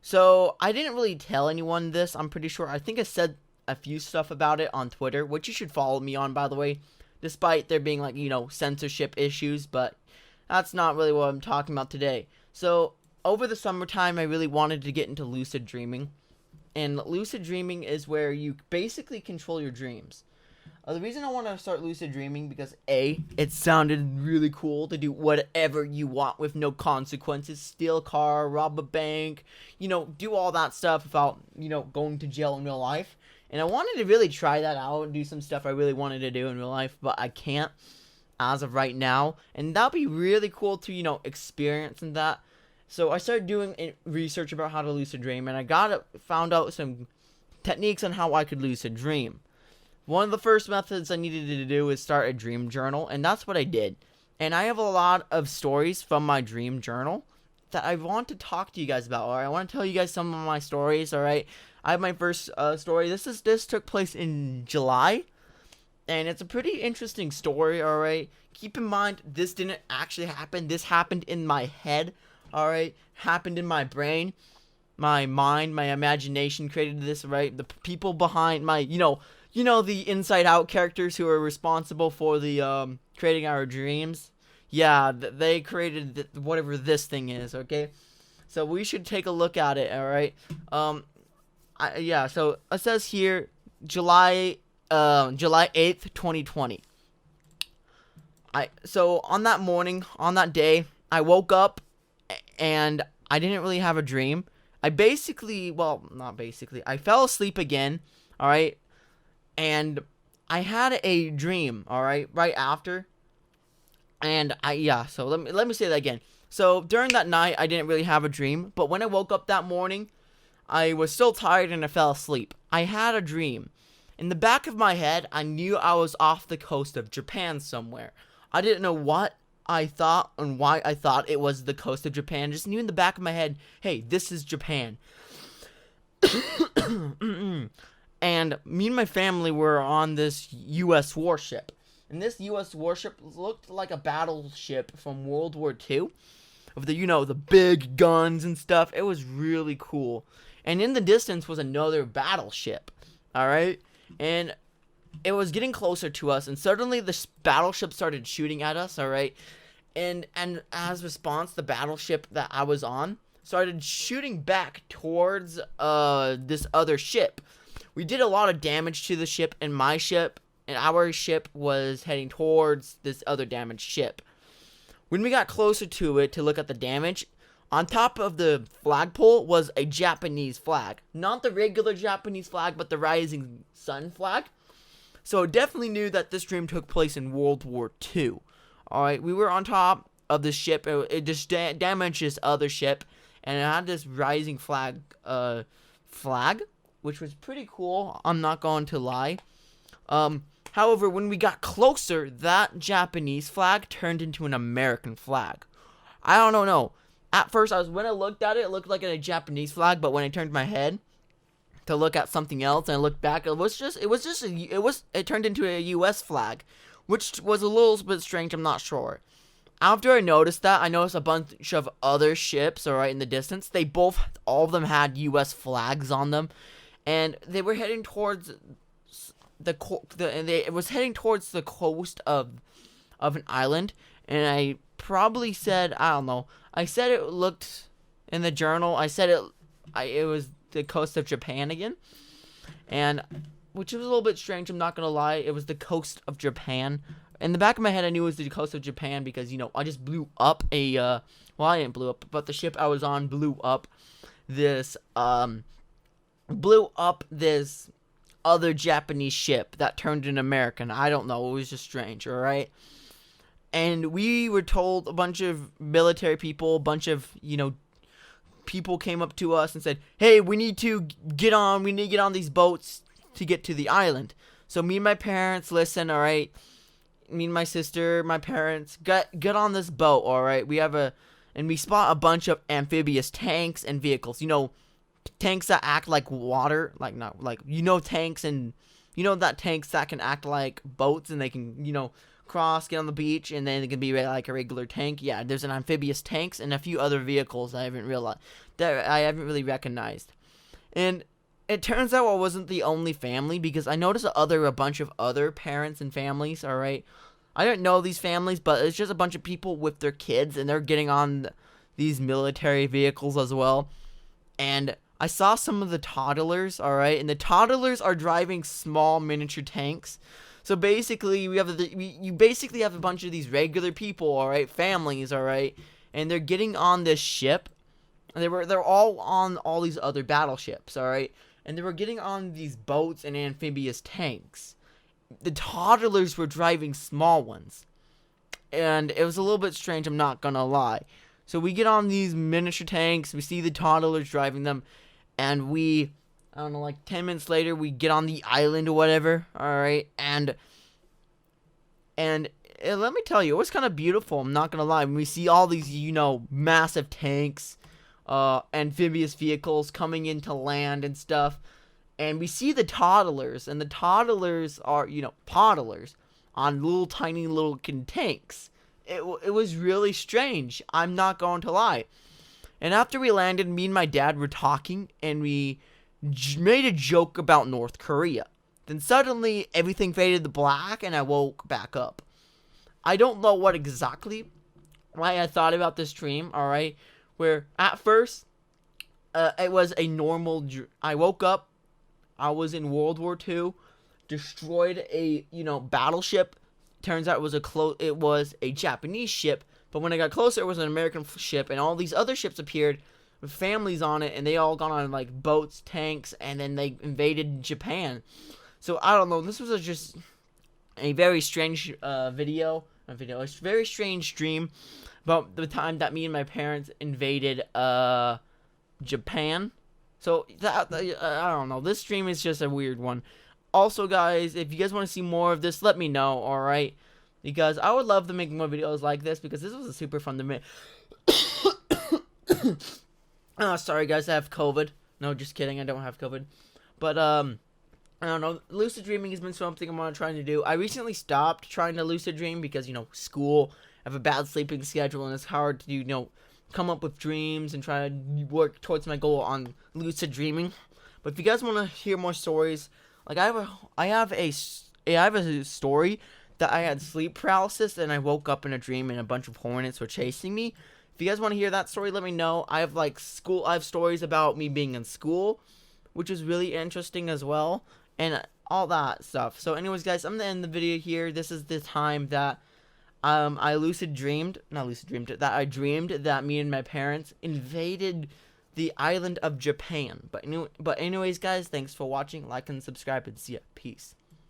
So I didn't really tell anyone this. I'm pretty sure. I think I said a few stuff about it on Twitter, which you should follow me on, by the way, despite there being, like, censorship issues. But that's not really what I'm talking about today. So over the summertime, I really wanted to get into lucid dreaming. And lucid dreaming is where you basically control your dreams. The reason I want to start lucid dreaming because A, it sounded really cool to do whatever you want with no consequences. Steal a car, rob a bank, do all that stuff without, going to jail in real life. And I wanted to really try that out and do some stuff I really wanted to do in real life, but I can't as of right now. And that'd be really cool to, experience in that. So I started doing research about how to lucid dream, and I found out some techniques on how I could lucid dream. One of the first methods I needed to do is start a dream journal, and that's what I did. And I have a lot of stories from my dream journal that I want to talk to you guys about. Alright, I want to tell you guys some of my stories. Alright, I have my first story. This took place in July, and it's a pretty interesting story. Alright, keep in mind this didn't actually happen. This happened in my head. Alright, happened in my brain, my mind, my imagination created this. Right, the people behind my the Inside Out characters who are responsible for the creating our dreams. Yeah, they created whatever this thing is. Okay, so we should take a look at it. All right. So it says here July 8th, 2020. So on that morning, on that day, I woke up and I didn't really have a dream. I fell asleep again. All right. And I had a dream, all right, right after. And so let me say that again. So during that night, I didn't really have a dream, but when I woke up that morning, I was still tired and I fell asleep. I had a dream. In the back of my head, I knew I was off the coast of Japan somewhere. I didn't know what I thought and why I thought it was the coast of Japan. Just knew in the back of my head, hey, this is Japan. And me and my family were on this U.S. warship. And this U.S. warship looked like a battleship from World War II. Of the big guns and stuff. It was really cool. And in the distance was another battleship. Alright? And it was getting closer to us. And suddenly this battleship started shooting at us. Alright? And as response, the battleship that I was on started shooting back towards this other ship. We did a lot of damage to the ship, and our ship was heading towards this other damaged ship. When we got closer to it to look at the damage, on top of the flagpole was a Japanese flag. Not the regular Japanese flag, but the rising sun flag. So definitely knew that this dream took place in World War II. Alright, we were on top of the ship. It just damaged this other ship, and it had this rising flag, which was pretty cool, I'm not going to lie. However, when we got closer, that Japanese flag turned into an American flag. I don't know. At first, when I looked at it, it looked like a Japanese flag, but when I turned my head to look at something else and I looked back, it turned into a US flag, which was a little bit strange, I'm not sure. After I noticed that, I noticed a bunch of other ships, alright, in the distance. All of them had US flags on them. And they were heading towards it was heading towards the coast of an island. And I probably said, I don't know. I said it looked in the journal. I said it was the coast of Japan again. And which was a little bit strange, I'm not gonna lie. It was the coast of Japan. In the back of my head, I knew it was the coast of Japan because I just blew up I didn't blow up, but the ship I was on blew up this other Japanese ship that turned an American. I don't know. It was just strange, alright? And we were told, a bunch of military people, a bunch of, people came up to us and said, hey, we need to get on these boats to get to the island. So me and my parents, listen, alright? Me and my sister, my parents, get on this boat, alright? And we spot a bunch of amphibious tanks and vehicles. Tanks that act like water, tanks and that tanks that can act like boats and they can, cross, get on the beach, and then it can be like a regular tank. Yeah, there's an amphibious tanks and a few other vehicles I haven't really recognized. And it turns out I wasn't the only family, because I noticed a bunch of other parents and families. All right, I don't know these families, but it's just a bunch of people with their kids, and they're getting on these military vehicles as well. And I saw some of the toddlers, all right, and the toddlers are driving small miniature tanks. So basically, you basically have a bunch of these regular people, all right, families, all right, and they're getting on this ship. And they're all on all these other battleships, all right, and they were getting on these boats and amphibious tanks. The toddlers were driving small ones, and it was a little bit strange, I'm not gonna lie. So we get on these miniature tanks, we see the toddlers driving them, and I don't know, like 10 minutes later, we get on the island or whatever, alright, and let me tell you, it was kind of beautiful, I'm not gonna lie. When we see all these, massive tanks, amphibious vehicles coming into land and stuff, and we see the toddlers, and the toddlers are, toddlers on little tiny little tanks. It was really strange, I'm not going to lie. And after we landed, me and my dad were talking, and we made a joke about North Korea. Then suddenly, everything faded to black, and I woke back up. I don't know why I thought about this dream, alright? Where, at first, it was a normal I woke up, I was in World War II, destroyed a, battleship. Turns out it was a Japanese ship, but when I got closer, it was an American ship, and all these other ships appeared with families on it, and they all got on, like, boats, tanks, and then they invaded Japan. So, I don't know, this was just a very strange a very strange dream about the time that me and my parents invaded, Japan. So, I don't know, this dream is just a weird one. Also, guys, if you guys want to see more of this, let me know, alright? Because I would love to make more videos like this, because this was a super fun to make. Oh, sorry, guys, I have COVID. No, just kidding, I don't have COVID. But, I don't know, lucid dreaming has been something I'm trying to do. I recently stopped trying to lucid dream because, school, I have a bad sleeping schedule, and it's hard to, come up with dreams and try to work towards my goal on lucid dreaming. But if you guys want to hear more stories, like I have a story that I had sleep paralysis and I woke up in a dream and a bunch of hornets were chasing me. If you guys want to hear that story, let me know. I have stories about me being in school, which is really interesting as well, and all that stuff. So anyways, guys, I'm gonna end the video here. This is the time that I dreamed that me and my parents invaded the island of Japan. But anyways, guys, thanks for watching. Like and subscribe, and see ya. Peace.